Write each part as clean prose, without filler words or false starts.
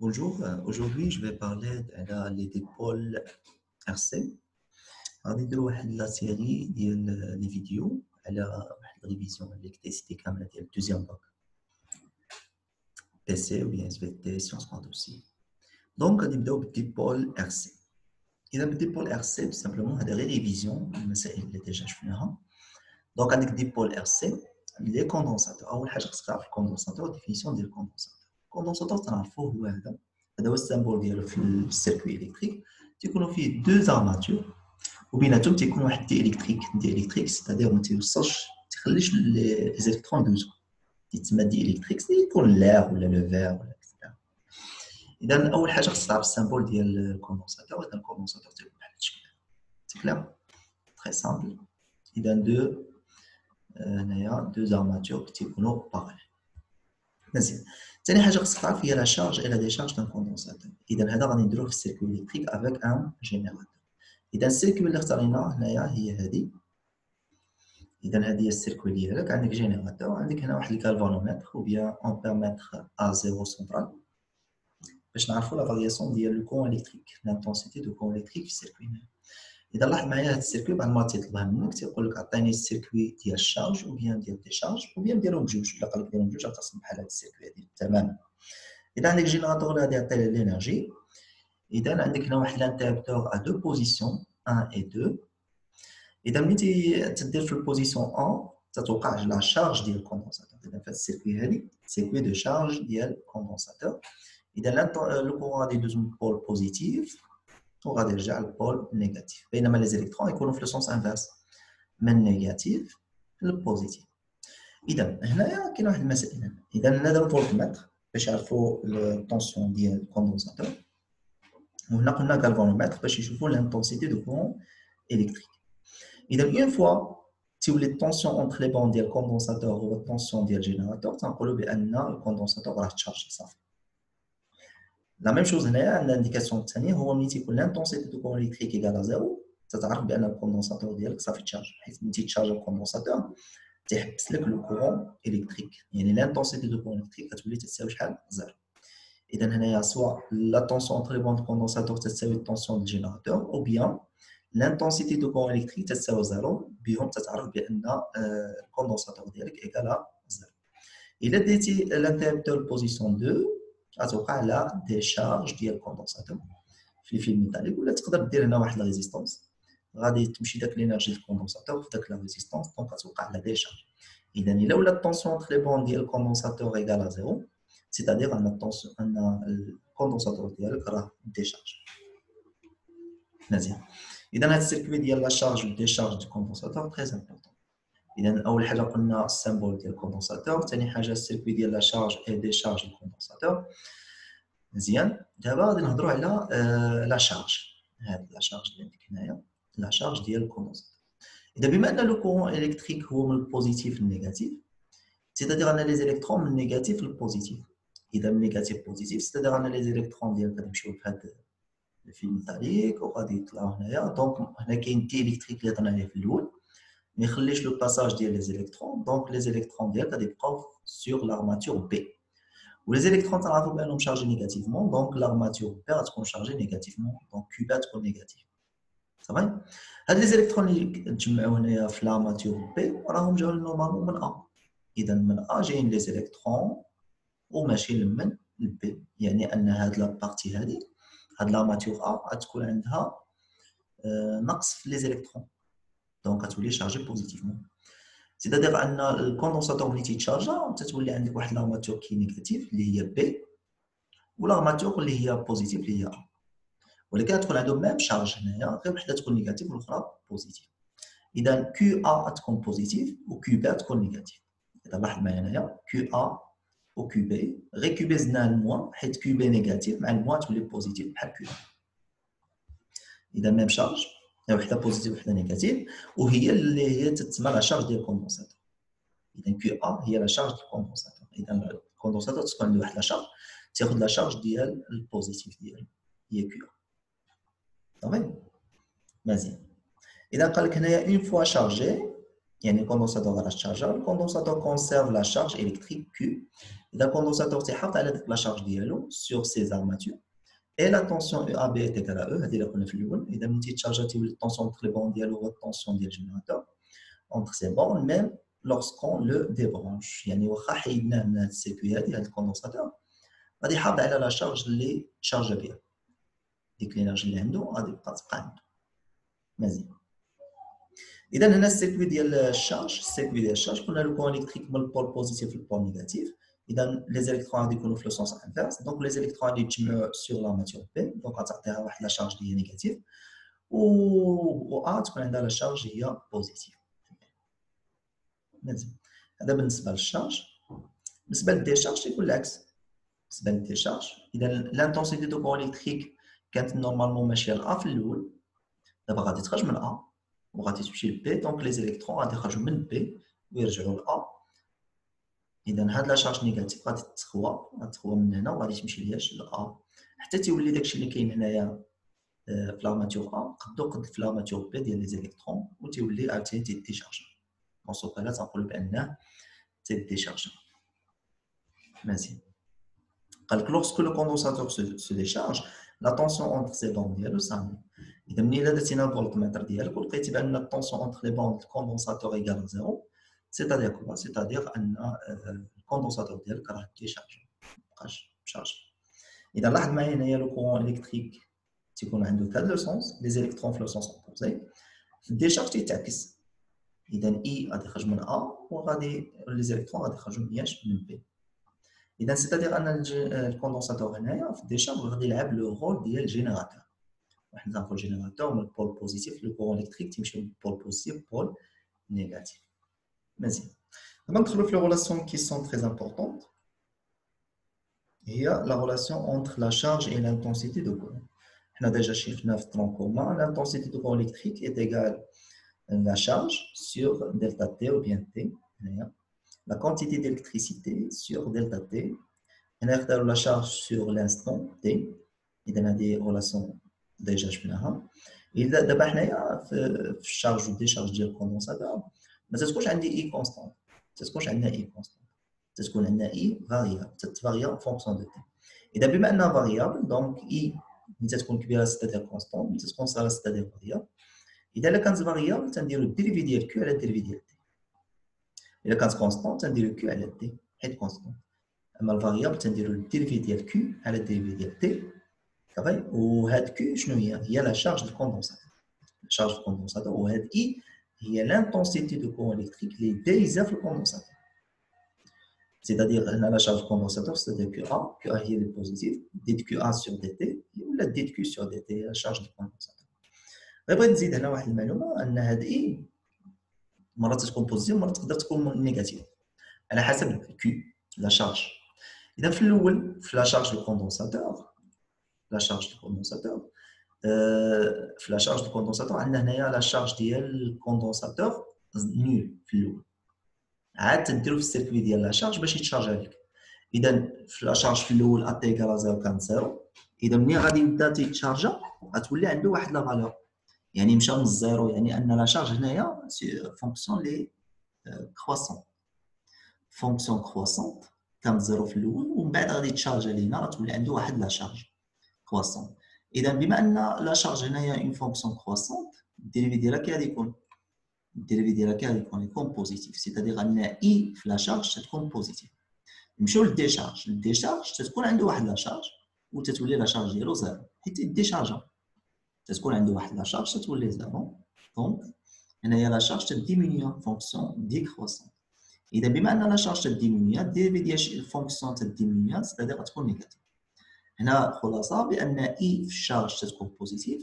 Bonjour, aujourd'hui je vais parler des dipôles RC. غادي نديرو واحد لا سيري ديال لي فيديو على واحد الريفيزيون الكتريسيتي كامله ديال الدوزيام باك بي سي ou bien SVT سيونس مات aussi. دونك غادي نبداو بالديبول RC. اذا بالديبول RC سامبلومون هذا غير ريفيزيون المسائل اللي ديجا شفناها. دونك عندك ديبول RC لي كوندونساتور. اول حاجه خصك تعرف الكوندونساتور ديفينيسيون ديال الكوندونساتور. الكوندونساتور تنعرفوه هو هذا هو السامبول ديالو في السيركوي الكتريك. تيكونوا فيه دو زارماتور وبيناتهم تيكون واحد دي الكتريك ستادير ما تيوصلش تيخليش لي زيلكترون يدوزو تيتسمى دي الكتريك يكون لاغ ولا لو فير ولا كذا. اذا اول حاجه خصك تعرف السامبول ديال الكوندونساتور. اذا الكوندونساتور تيكون بحال هاد الشكل سي كلير تري سامبل. اذا هنايا دو زارماتور تيكونوا باغي مزيان. ثاني حاجه خصك تعرف هي لا شارج اي لا ديشارج دان كوندونساتور. اذا هذا غادي نديروه في السيركوي الكتريك افيك ان جينيراتور. اذا السيركوي اللي اختاريناه هنايا هي هذه. اذا هذه هي السيركوي ديالك. عندك جينيراتور، عندك هنا واحد الكالفانومتر او بيان امبيرمتر ا زيرو سنترال باش نعرفوا لا فارياسيون ديال لو كون الكتريك لانتونسيتي دو كون الكتريك في السيركوي. اذا لاحظ معايا هذا السيركوي بعد ما تيطلبها منك تيقول لك عطيني السيركوي ديال الشارج او بيان ديال الديشارج او بيان ديرهم بجوج. الا قال لك ديرهم بجوج غتصل بحال هذا السيركوي هذه تماما. اذا عندك جينيراتور اللي غادي يعطي الانرجي. اذا عندك هنا واحد الانتربتور ا دو بوزيسيون 1 و 2. اذا ملي تدير في البوزيسيون 1 تتوقع لا شارج ديال الكوندونساتور. اذا في السيركوي هذه سيركوي دو شارج ديال الكوندونساتور. اذا لو كورون غادي يدوز من البول بوزيتيف وغادي يرجع للبول نيجاتيف، بينما لي زيليكترون يكونوا في لو سونس انفيرس من نيجاتيف للبوزيتيف. اذا هنايا كاين واحد المسائل. اذا هذا الفولتمتر باش يعرفوا الطونسيون ديال الكوندونساتور، وهنا قلنا غالفانومتر باش يشوفوا لانتونسيتي دو كورون الكتريك. اذا اون فوا تولي الطونسيون اونتر لي بون ديال الكوندونساتور هو الطونسيون ديال الجينيراتور تنقولوا بان الكوندونساتور راه تشارجي صافي. لا ميم شوز هنايا عندنا الانديكاسيون الثانيه هو ملي تيكون لانتونسيتي دو كورون الكتريك ايكال زيرو تتعرف بان الكوندونساتور ديالك صافي تشارج، حيت ملي تيتشارج الكوندونساتور تيحبس لك لو كورون الكتريك، يعني لانتونسيتي دو كورون الكتريك كتولي تساوي شحال؟ زيرو. اذا هنايا سوا لا طونسيون اونتر لي بون دو كوندونساتور تساوي الطونسيون ديال الجينيراتور او بيان لانتونسيتي دو كورون الكتريك تساوي زيرو، بهم تتعرف بان الكوندونساتور ديالك ايكال زيرو. الا ديتي لانتربتور بوزيسيون 2 غتوقع لا ديشارج ديال الكوندونساتور في الفيل ميتاليك، ولا تقدر دير هنا واحد لا ريزيستونس غادي تمشي داك لينيرجي الكوندونساتور في داك لا ريزيستونس دونك غتوقع لا ديشارج. اذا الا ولا الطونسيون اونتر لي بون ديال الكوندونساتور ايكال زيرو سيتادير ان الطونسيون ان الكوندونساتور ديالك راه ديشارج. مزيان. اذا هذا السيركوي ديال لا شارج و ديشارج دو كوندونساتور تري امبورطون. اذا اول حاجه قلنا السامبول ديال الكوندونساتور، ثاني حاجه السيركوي ديال لا شارج اي ديشارج دو كوندونساتور. مزيان. دابا غادي نهضروا على لا شارج. هاد لا شارج اللي عندك هنايا لا شارج ديال الكوندونساتور. اذا بما ان لو كورون الكتريك هو من البوزيتيف للنيجاتيف سيتادير ان لي زيليكترون من النيجاتيف للبوزيتيف. اذا من نيجاتيف بوزيتيف سيتادير ان لي زيليكترون ديالك غادي يمشيو بهاد الفيل ميتاليك وغادي يطلعوا هنايا. دونك هنا كاين دي الكتريك اللي هضرنا عليه في الاول ما يخليش لو باساج ديال لي زيليكترون. دونك لي زيليكترون ديالك غادي يبقاو سور لارماتور بي، ولي زيليكترون تعرفوا بانهم شارجي نيجاتيفمون. دونك لارماتور بي غتكون شارجي نيجاتيفمون، دونك كيو بي تكون نيجاتيف. صافي. هاد لي زيليكترون اللي تجمعوا هنايا في لارماتور بي راهم جاو نورمالمون من ا. اذا من ا جايين لي زيليكترون وماشي من البي، يعني ان هاد لابارتي هادي هاد لارماتور ا غتكون عندها نقص في لي زيليكترون دونك غتولي شارجي بوزيتيفمون. سيتادير ان الكوندونساتور ملي تيتشارجا تتولي عندك واحد لارماتور كي نيجاتيف اللي هي بي، ولارماتور اللي هي بوزيتيف اللي هي ا، ولكن تكون عندهم ميم شارج هنايا غير وحده تكون نيجاتيف والاخرى بوزيتيف. اذا كيو ا تكون بوزيتيف وكيو بي تكون نيجاتيف. اذا لاحظ معايا هنايا كيو ا وكيو بي، غير كيو بي زدنا الموان حيت كيو بي نيجاتيف مع الموان تولي بوزيتيف بحال كيو. اذا ميم شارج وحده بوزيتيف وحده نيجاتيف، وهي اللي هي تتسمى لا شارج ديال الكوندونساتور. اذا كيو ا هي لا شارج ديال الكوندونساتور. اذا الكوندونساتور تكون عنده واحد لا شارج تاخذ لا شارج ديال البوزيتيف ديالو هي كيو ا. صافي. مزيان. اذا قال لك هنايا اون فوا شارجي يعني الكوندونساتور راه تشارجر الكوندونساتور كونسيرف لا شارج الكتريك كيو اذا الكوندونساتور تيحافظ على ديك لا شارج ديالو سور سي زارماتور اي لا طونسيون اي ا بي ايت ايكال او هذه اللي قلنا في الاول اذا ملي تيتشارجا تيولي الطونسيون اونتر لي بون ديالو هو الطونسيون ديال الجينيراتور اونتر سي بون ميم لورسكون لو ديبرونش يعني واخا حيدناه من هاد السيركوي هادي هاد الكوندونساتور غادي يحافظ على لا شارج اللي تشارجا بها ديك الانرجي اللي عنده غادي تبقى عنده مزيان اذا هنا السيركوي ديال الشارج قلنا لو كون الكتريك من البول بوزيتيف للبول نيجاتيف اذا لي زيليكترون غادي يكونوا في لو سونس انفيرس دونك لي زيليكترون غادي يتجمعوا سور لا ماتيور بي دونك غتعطيها واحد لا شارج اللي هي نيجاتيف و ا تكون عندها لا شارج هي بوزيتيف مزيان هذا بالنسبه للشارج بالنسبه للديشارج تيكون العكس بالنسبه للديشارج اذا لانتونسيتي دو كون الكتريك كانت نورمالمون ماشيه ل في الاول دابا غادي تخرج من ا وغادي تمشي ل بي دونك لي زيليكترون غادي يخرجوا من بي ويرجعوا ل ا اذا هاد لا شارج نيجاتيف غادي تخوى من هنا وغادي تمشي لياش ل ا حتى تيولي داكشي اللي كاين هنايا في لارماتور ا قد في لارماتور بي ديال لي زيليكترون وتيولي عاوتاني تيديشارجا دونك سوف لا تنقولوا بانه تيديشارجا مزيان قال لك لوغسكو لو كوندونساتور سو ديشارج لا طونسيون اونتر سي بون ديالو سامي اذا ملي درتينا الفولتمتر ديالك ولقيتي بان الطونسيون اونتر لي بون الكوندونساتور ايكال زيرو سيتادير كوا سيتادير ان الكوندونساتور ديالك راه ديشارجي مابقاش مشارجي اذا لاحظ معايا هنايا لو كورون الكتريك تيكون عنده كاد لو سونس لي زيليكترون في لو سونس اوبوزي في الديشارج تيتعكس اذا اي غادي يخرج من ا وغادي لي زيليكترون غادي يخرجوا من بي اذا سيتادير ان الكوندونساتور هنايا في الديشارج غادي يلعب لو رول ديال الجينيراتور واحد نعرفوا الجينيراتور من البول بوزيتيف لو كورون الكتريك تيمشي من البول بوزيتيف بول نيجاتيف مزيان دابا ندخلوا في لي ريلاسيون كي سون تري امبورطونط هي لا ريلاسيون اونتر لا شارج اي لانتونسيتي دو كورون حنا ديجا شفنا في الترون كومان لانتونسيتي دو كورون الكتريك اي ايغال لا شارج سور دلتا تي ou bien t هنايا la quantité d'électricité sur delta t هنا يختاروا لا شارج sur l'instant t اذا هذه ريلاسيون ديجا شفناها اذا دابا حنايا في الشارج والديشارج ديال الكوندونساتور ما تتكونش عندي اي كونستانت تتكونش عندنا اي كونستانت تتكون عندنا اي فاريابل تتفاريا فونكسيون دو تي اذا بما انها فاريابل دونك اي ملي تتكون كبيره ستادير كونستانت ملي تتكون صغيره ستادير فاريابل اذا كانت فاريابل تنديرو الديريفي ديال كيو على الديريفي ديال تي اذا كانت كونستانت تنديرو كيو على تي حيت كونستانت اما الفاريابل تنديرو الديريفي ديال كيو على الديريفي ديال تي صافي وهاد كيو شنو هي لا شارج دو كوندونساتور شارج دو كوندونساتور وهاد اي هي لانتونسيتي دو كورون الكتريك اللي دايزه في الكوندونساتور c'est-à-dire هنا لا شارج كوندونساتور c'est-à-dire كيو ا هي لي بوزيتيف ديت كيو ا سور دي تي ولا ديت كيو سور دي تي لا شارج دو كوندونساتور بغيت نزيد هنا واحد المعلومه ان هاد اي مرات تكون بوزيتيف مرات تقدر تكون نيجاتيف على حسب كيو لا شارج اذا في الاول في لا شارج دو كوندونساتور لا شارج دو كوندونساتور في لا شارج دو كوندونساتور عندنا هنايا لا شارج ديال الكوندونساتور نول في الاول عاد تديرو في السيركوي ديال لا شارج باش يتشارج عليك اذا في لا شارج في الاول ا تي ايكال 0 كان 0 اذا ملي غادي يبدا تيتشارجا غتولي عنده واحد لا فالور يعني مشى من الزيرو يعني ان لا شارج هنايا فونكسيون لي كرواسون فونكسيون كرواسونت كانت زيرو في الاول ومن بعد غادي تشارجا لينا غتولي عنده واحد لا شارج كرواسون اذا بما ان لا شارج هنايا اون فونكسيون كرواسونت الديريفي ديالها كي غادي يكون الديريفي ديالها كي غادي يكون بوزيتيف سيتادير ان اي في لا شارج تكون بوزيتيف نمشيو للديشارج تتكون عنده واحد لا شارج وتتولي لا شارج ديالو زيرو حيت الديشارج تتكون عنده واحد لا شارج تتولي زيرو دونك هنايا لا شارج تديمينيو فونكسيون ديكروسون اذا بما ان لا شارج تديمينيو الديريفي ديال الفونكسيون تديمينيو سيتادير غتكون نيجاتيف هنا خلاصه بان اي في الشارج تتكون بوزيتيف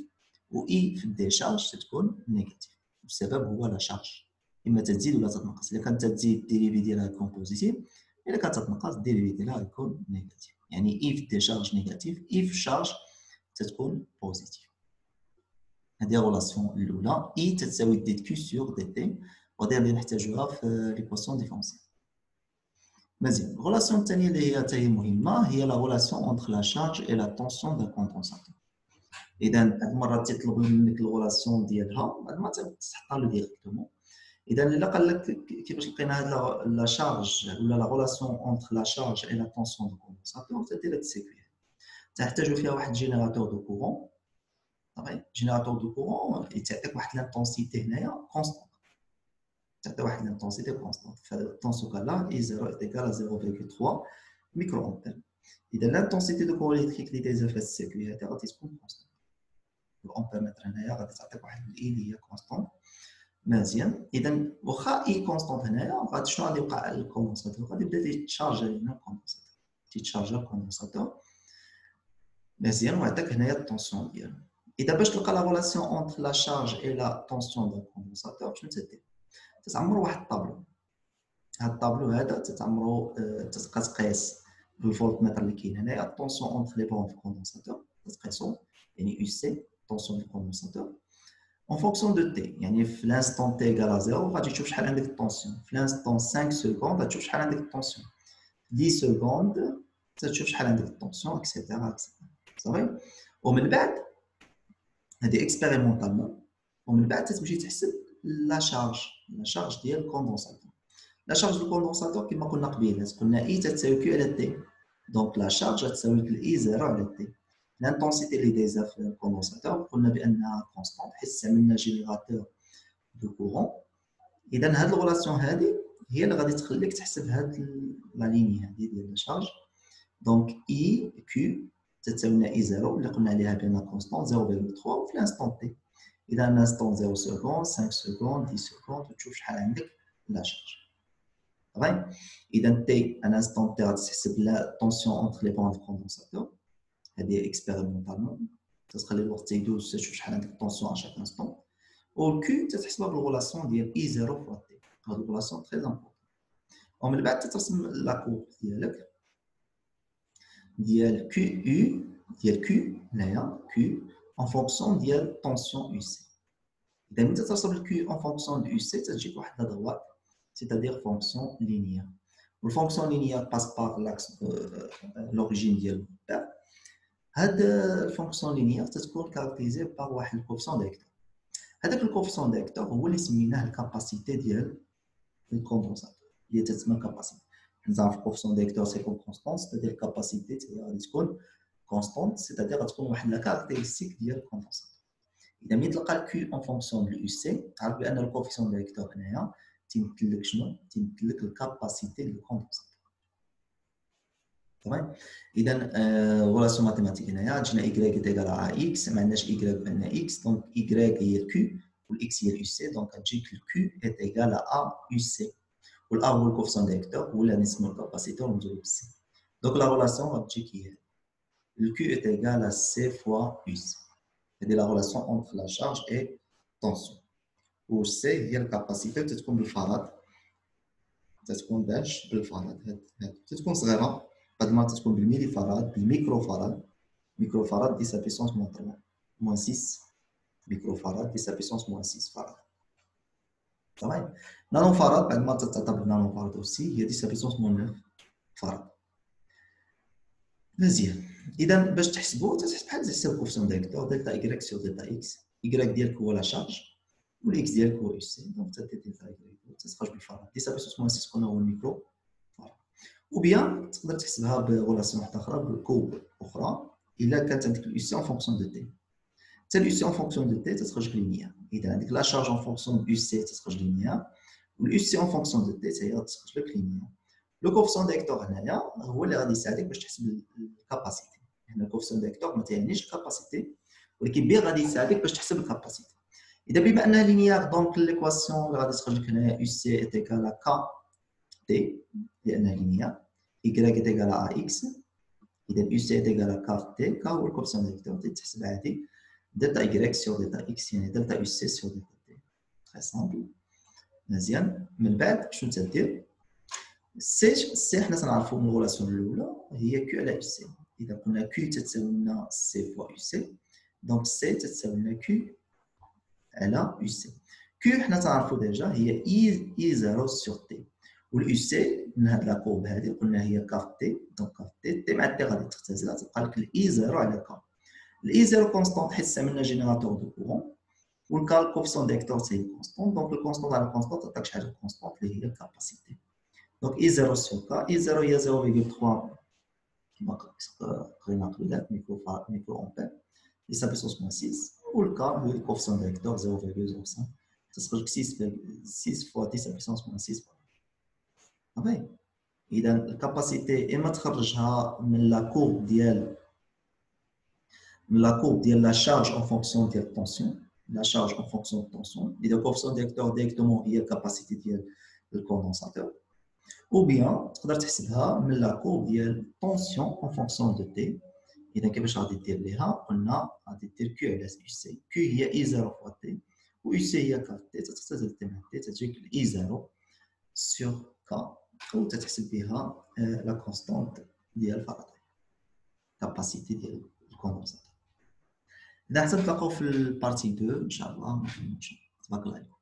و اي في الديشارج تتكون نيجاتيف والسبب هو لا شارج اما تزيد ولا تتنقص اذا كانت تزيد الديريفي ديالها يكون بوزيتيف اذا كانت تتنقص الديريفي ديالها يكون نيجاتيف يعني اي في الديشارج نيجاتيف اي في الشارج تتكون بوزيتيف هذه ريلاسيون الاولى اي تساوي دي كيو سور دي تي وغادي نحتاجوها في ليكواسيون ديفرونسيال مزيان الريلاسيون الثانيه اللي هي حتى هي مهمه هي لا ريلاسيون اونتر لا شارج اي لا طونسيون دو كوندونساتور اذا هاد المره تيطلب منك الريلاسيون ديالها هاد المره تحطها له ديريكتومون اذا الا قال لك كيفاش لقينا هاد لا شارج ولا لا ريلاسيون اونتر لا شارج اي لا طونسيون دو كوندونساتور، تدير هاد السيكوي تحتاجوا فيها واحد جينيراتور دو كورون. صافي، جينيراتور دو كورون يعطيك واحد لانتونسيتي هنايا كونستون، تعطي واحد لانتونسيتي كونستون. فدون سو كالا اي 0 est égal à 0,3 ميكرو امبير. اذا لانتونسيتي دو كورون الكتريك اللي دايزه في السيركوي هذا غادي تكون كونستون. الامبيرمتر هنايا غادي تعطيك واحد الاي اللي هي كونستون. مزيان، اذا واخا اي كونستون هنايا غادي شنو غادي يوقع للكوندونساتور؟ غادي يبدا يتشارجا لنا الكوندونساتور، تيتشارجا الكوندونساتور. مزيان، وعطاك هنايا الطونسيون ديالو. اذا باش تلقى لا ريلاسيون اونتر لا شارج اي لا طونسيون دو كوندونساتور شنو تدير؟ تتعمر واحد الطابلو. هاد الطابلو هذا تتعمرو تتبقى تقيس بالفولتمتر اللي كاين هنايا الطونسيون اونتر لي بون في الكوندونساتور، تقيسو يعني يو سي طونسيون دو كوندونساتور en fonction de t. يعني في l'instant t égale à 0 غادي تشوف شحال عندك الطونسيون، في l'instant 5 secondes غتشوف شحال عندك الطونسيون، 10 secondes تشوف شحال عندك الطونسيون اكسيتيرا صافي. ومن بعد هذه اكسبيريمونطالمون، ومن بعد تمشي تحسب لا شارج ديال الكوندونساتور. لا شارج ديال الكوندونساتور كما قلنا قبيله قلنا اي تساوي كيو على تي، دونك لا شارج تساوي الاي 0 على تي. l'intensité اللي دايزه في الكوندونساتور قلنا بانها كونستانت حيت استعملنا جينيراتور دو كورون. اذا هاد الريلاسيون هادي هي اللي غادي تخليك تحسب هاد لا ليني هادي ديال الشارج. دونك اي كيو تتساوي اي 0 اللي قلنا عليها بانها كونستانت 0.3 في الانستون تي. اذا الانستون 0 سكوند 5 سكوند 10 سكوند وتشوف شحال عندك لا شارج. طيب اذا تي ان انستون تي غتحسب لا طونسيون اونتر لي بون دو كوندونساتور، هذه اكسبيريمونطالمون تتخلي الوقت يدوز تشوف شحال عندك الطونسيون اشاك انستون. والكيو تتحسبها بالغولاسيون ديال اي 0 فوا تي، هاد الغولاسيون تري امبورطون. ومن بعد تترسم لا كورب ديالك ديال كيو يو ديال كيو هنايا كيو اون فونكسيون ديال الطونسيون يو سي. اذا ملي تترسم الكيو اون فونكسيون دو يو سي تجيك واحد لا دروات سيتادير فونكسيون لينيير. والفونكسيون لينيير باس بار لاكس لوريجين ديال الباب. هاد الفونكسيون لينيير تتكون كاركتيزي بار واحد الكوفيسيون دايكتور. هذاك الكوفيسيون دايكتور هو اللي سميناه الكاباسيتي ديال الكوندونساتور، هي تسمى كاباسيتي. نعرف الكوفيسيون دايكتور سي كون كونستانت، سيتادير الكاباسيتي هي غادي تكون كونستانت، سيتادير غتكون واحد لا كاركتيرستيك ديال الكوندونساتور. اذا ملي تلقى الكيو اون فونكسيون دو يو سي تعرف بان الكوفيسيون دايكتور هنايا تيمثل لك شنو؟ تيمثل لك الكاباسيتي ديال الكوندونساتور. تمام. اذا ريلاسيون ماتيماتيك هنايا جينا y ايكال ا اكس، ما عندناش y بان اكس، دونك y هي الكيو والاكس هي اليو سي، دونك غتجيك الكيو ايكال ا يو سي، والار هو الكوفيسيون دايكتور هو اللي نسميو الكاباسيتور ونزولو بالسي. دونك لا ريلاسيون غتجيك هي الكيو ايكال ا سي فوا يو سي. هذه لا ريلاسيون اونتر لا شارج اي طونسيون. و سي هي الكاباسيتي تتكون بالفراد، تتكون باش بالفراد، تتكون صغيره بعد ما تكون بالميلي فراد بالميكرو فراد. ميكرو فراد دي سا بيسونس موان 3 موان 6 ميكرو فراد دي سا بيسونس موان 6 فراد. تمام. نانو فراد بعد ما تتعتبر نانو فراد اوسي هي دي سا بيسونس موان 9 فراد. مزيان. اذا باش تحسبوا تحسب بحال تحسب كوفيسيون دايكتور دلتا ايكغيك سور دلتا اكس. ايكغيك ديالك هو لا شارج والاكس ديالك هو يو سي، دونك تدير دلتا ايكغيك تخرج بالفراد دي سا بيسونس موان 6 كون هو الميكرو. وبيان تقدر تحسبها بريلاسيون واحده اخرى بكوب اخرى الا كانت عندك اليو سي اون فونكسيون دو تي. حتى اليو سي اون فونكسيون دو تي تخرج لينيير. اذا عندك لا شارج اون فونكسيون دو سي تخرج لينيير، واليو سي اون فونكسيون دو تي هي تخرج لك لينيير. لو كوفيسيون دايكتور هنايا هو اللي غادي يساعدك باش تحسب الكاباسيتي. هنا الكوفيسيون دايكتور ما تعنيش الكاباسيتي، ولكن بيان غادي يساعدك باش تحسب الكاباسيتي. اذا بما انها لينيير دونك ليكواسيون اللي غادي تخرج لك هنايا يو سي ايكال كا تي لانها لينيير. y est égal à ax. إذا u c est égal à k t، k هو الكوفيسيون دايكتور تحسب عادي دلتا y sur دلتا x يعني دلتا u c sur دلتا t. تري سامبل. مزيان. من بعد شنو تدير؟ سي حنا تنعرفوا من الريلاسيون الاولى هي q على u c. اذا قلنا q تتساوي لنا c فوا u c، دونك c تتساوي لنا q على u c. q حنا تنعرفوا ديجا هي e 0 sur t، واليو سي من هاد لا كورب هادي قلنا هي كاف تي، دونك كاف تي مع تي غادي تختزل تبقى لك الاي 0 على كا. الاي 0 كونستانت حيت استعملنا جينيراتور دو كورون، والكا الكوفيسيون ديكتور سي كونستون دونك الكونستون على الكونستون تعطيك شي حاجه كونستون اللي هي الكاباسيتي دونك اي 0 سور كا اي 0 هي 0.3 كما قرينا قبيلات ميكرو امبير et sa puissance moins 6 ou le cas où le coefficient directeur 0,05 ça sera 6 fois 10 à puissance moins 6 صافي اذا الكاباسيتي اما تخرجها من لا كورب ديال لا charge en fonction de la tension la charge en fonction de tension et le coefficient directeur directement هي الكاباسيتي ديال الكوندنساتور ou bien تقدر تحسبها من لا كورب ديال tension en fonction de T إذا كيفاش غادي دير ليها قلنا غادي دير كيو على يو سي كيو هي اي 0 فوا تي و يو سي هي كا تي تختزل تي مع تي تجيك اي 0 سور كا و تتحسب بها لا كونستانت ديال فاراداي كاباسيتي ديال الكوندنساتور. إذا حتى نتلاقاو في البارتي 2 إن شاء الله. تبارك الله عليكم.